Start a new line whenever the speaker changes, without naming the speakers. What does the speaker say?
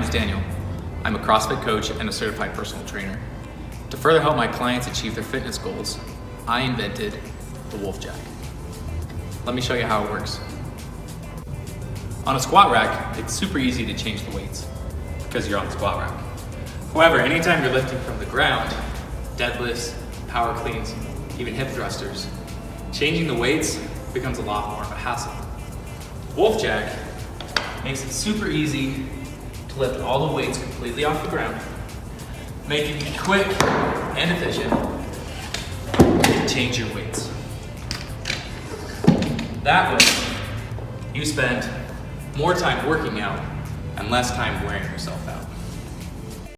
name's Daniel. I'm a CrossFit coach and a certified personal trainer. To further help my clients achieve their fitness goals, I invented the Wolf Jack. Let me show you how it works. On a squat rack, it's super easy to change the weights because you're on the squat rack. However, anytime you're lifting from the ground, deadlifts, power cleans, even hip thrusters, changing the weights becomes a lot more of a hassle. Wolf Jack makes it super easy to lift all the weights completely off the ground, making it quick and efficient to change your weights. That way, you spend more time working out and less time wearing yourself out.